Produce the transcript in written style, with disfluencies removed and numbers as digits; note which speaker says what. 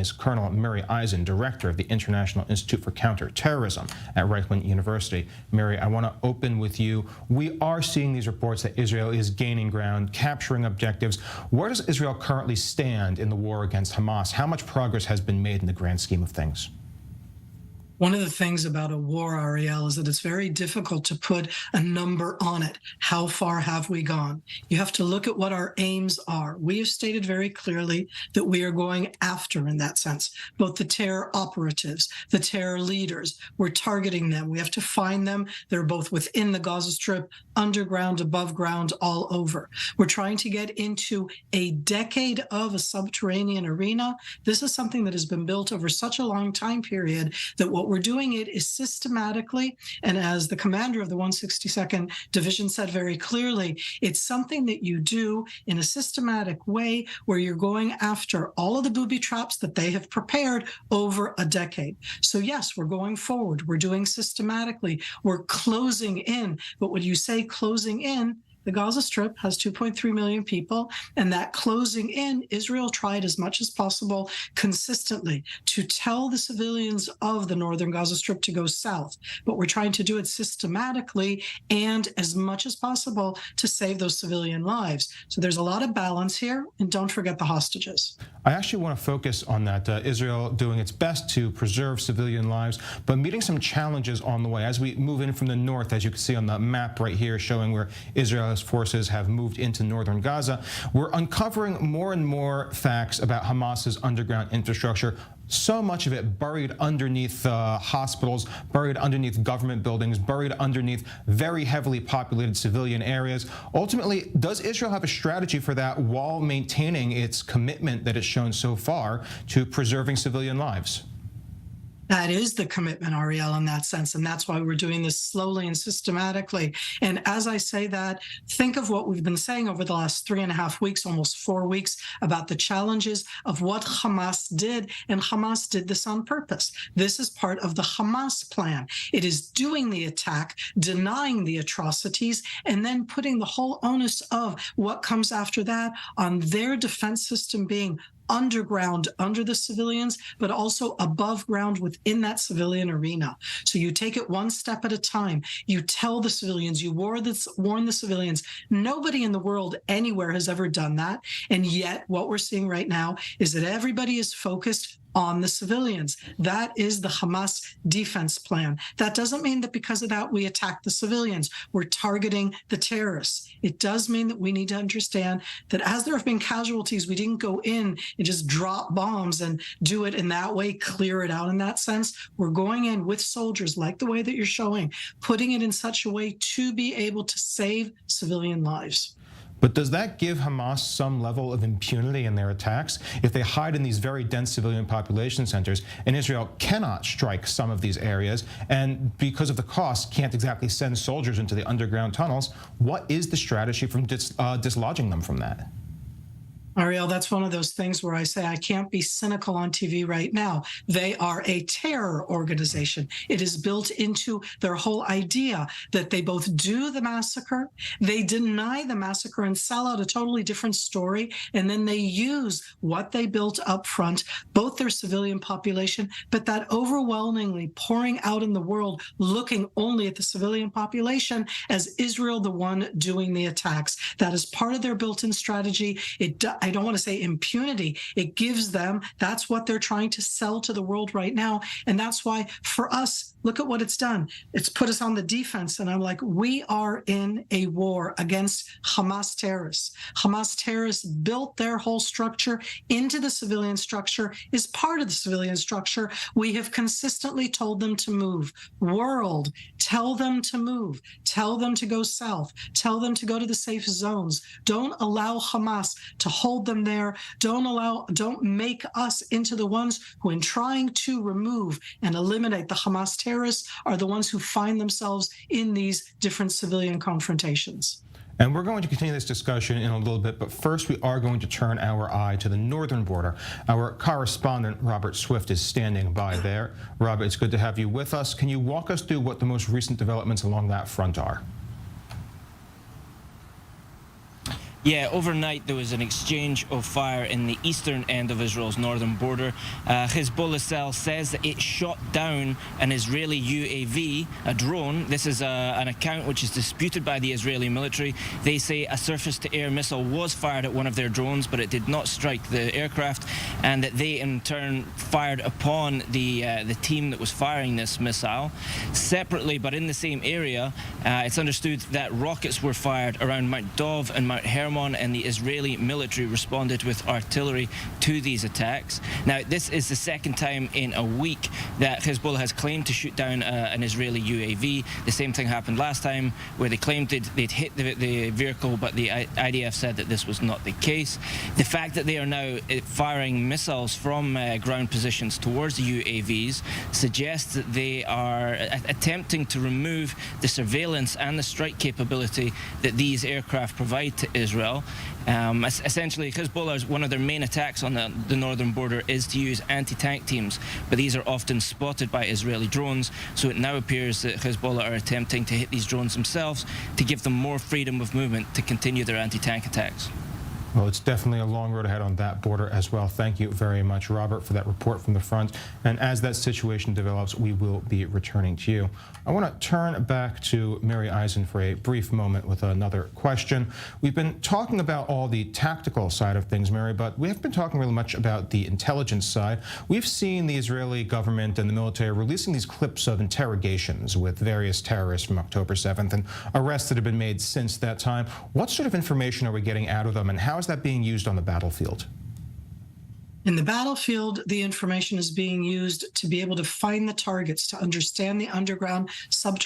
Speaker 1: is Colonel Miri Eisin, director of the International Institute for Counter-Terrorism at Reichman University. Miri, I want to open with you. We are seeing these reports that Israel is gaining ground, capturing objectives. Where does Israel currently stand in the war against Hamas? How much progress has been made in the grand scheme of things?
Speaker 2: One of the things about a war, Ariel, is that it's very difficult to put a number on it. How far have we gone? You have to look at what our aims are. We have stated very clearly that we are going after, in that sense, both the terror operatives, the terror leaders. We're targeting them. We have to find them. They're both within the Gaza Strip, underground, above ground, all over. We're trying to get into a decade of a subterranean arena. This is something that has been built over such a long time period that what we're doing it is systematically, and as the commander of the 162nd Division said very clearly, it's something that you do in a systematic way where you're going after all of the booby traps that they have prepared over a decade. So yes, we're going forward. We're doing systematically. We're closing in. But when you say closing in, the Gaza Strip has 2.3 million people, and that closing in, Israel tried as much as possible consistently to tell the civilians of the northern Gaza Strip to go south. But we're trying to do it systematically and as much as possible to save those civilian lives. So there's a lot of balance here, and don't forget the hostages.
Speaker 1: I actually want to focus on that. Israel doing its best to preserve civilian lives, but meeting some challenges on the way. As we move in from the north, as you can see on the map right here showing where Israel's forces have moved into northern Gaza, we're uncovering more and more facts about Hamas's underground infrastructure. So much of it buried underneath hospitals, buried underneath government buildings, buried underneath very heavily populated civilian areas. Ultimately, does Israel have a strategy for that while maintaining its commitment that it's shown so far to preserving civilian lives?
Speaker 2: That is the commitment, Ariel, in that sense, and that's why we're doing this slowly and systematically. And as I say that, think of what we've been saying over the last 3.5 weeks, almost 4 weeks, about the challenges of what Hamas did, and Hamas did this on purpose. This is part of the Hamas plan. It is doing the attack, denying the atrocities, and then putting the whole onus of what comes after that on their defense system being underground under the civilians, but also above ground within that civilian arena. So you take it one step at a time. You tell the civilians, you warn the civilians. Nobody in the world anywhere has ever done that. And yet what we're seeing right now is that everybody is focused on the civilians. That is the Hamas defense plan. That doesn't mean that because of that we attack the civilians. We're targeting the terrorists. It does mean that we need to understand that as there have been casualties, we didn't go in and just drop bombs and do it in that way, clear it out in that sense. We're going in with soldiers like the way that you're showing, putting it in such a way to be able to save civilian lives.
Speaker 1: But does that give Hamas some level of impunity in their attacks? If they hide in these very dense civilian population centers, and Israel cannot strike some of these areas, and because of the cost, can't exactly send soldiers into the underground tunnels, what is the strategy from dislodging them from that?
Speaker 2: Ariel, that's one of those things where I say I can't be cynical on TV right now. They are a terror organization. It is built into their whole idea that they both do the massacre, they deny the massacre and sell out a totally different story, and then they use what they built up front, both their civilian population, but that overwhelmingly pouring out in the world, looking only at the civilian population as Israel the one doing the attacks. That is part of their built-in strategy. I don't want to say impunity. It gives them, that's what they're trying to sell to the world right now. And that's why for us, look at what it's done. It's put us on the defense. And I'm like, we are in a war against Hamas terrorists. Hamas terrorists built their whole structure into the civilian structure, is part of the civilian structure. We have consistently told them to move. World, tell them to move. Tell them to go south. Tell them to go to the safe zones. Don't allow Hamas to hold them there. Don't make us into the ones who, in trying to remove and eliminate the Hamas terrorists, are the ones who find themselves in these different civilian confrontations.
Speaker 1: And we're going to continue this discussion in a little bit, but first we are going to turn our eye to the northern border. Our correspondent, Robert Swift, is standing by there. Robert, it's good to have you with us. Can you walk us through what the most recent developments along that front are?
Speaker 3: Yeah, overnight there was an exchange of fire in the eastern end of Israel's northern border. Hezbollah cell says that it shot down an Israeli UAV, a drone. This is an account which is disputed by the Israeli military. They say a surface-to-air missile was fired at one of their drones, but it did not strike the aircraft, and that they in turn fired upon the team that was firing this missile. Separately, but in the same area, it's understood that rockets were fired around Mount Dov and Mount Hermon, and the Israeli military responded with artillery to these attacks. Now, this is the second time in a week that Hezbollah has claimed to shoot down an Israeli UAV. The same thing happened last time, where they claimed they'd hit the vehicle, but the IDF said that this was not the case. The fact that they are now firing missiles from ground positions towards the UAVs suggests that they are attempting to remove the surveillance and the strike capability that these aircraft provide to Israel. Essentially, Hezbollah's one of their main attacks on the northern border is to use anti-tank teams, but these are often spotted by Israeli drones, so it now appears that Hezbollah are attempting to hit these drones themselves to give them more freedom of movement to continue their anti-tank attacks.
Speaker 1: Well, it's definitely a long road ahead on that border as well. Thank you very much, Robert, for that report from the front. And as that situation develops, we will be returning to you. I want to turn back to Miri Eisin for a brief moment with another question. We've been talking about all the tactical side of things, Miri, but we haven't been talking really much about the intelligence side. We've seen the Israeli government and the military releasing these clips of interrogations with various terrorists from October 7th and arrests that have been made since that time. What sort of information are we getting out of them, and how is that being used on the battlefield?
Speaker 2: In the battlefield, the information is being used to be able to find the targets, to understand the underground subterranean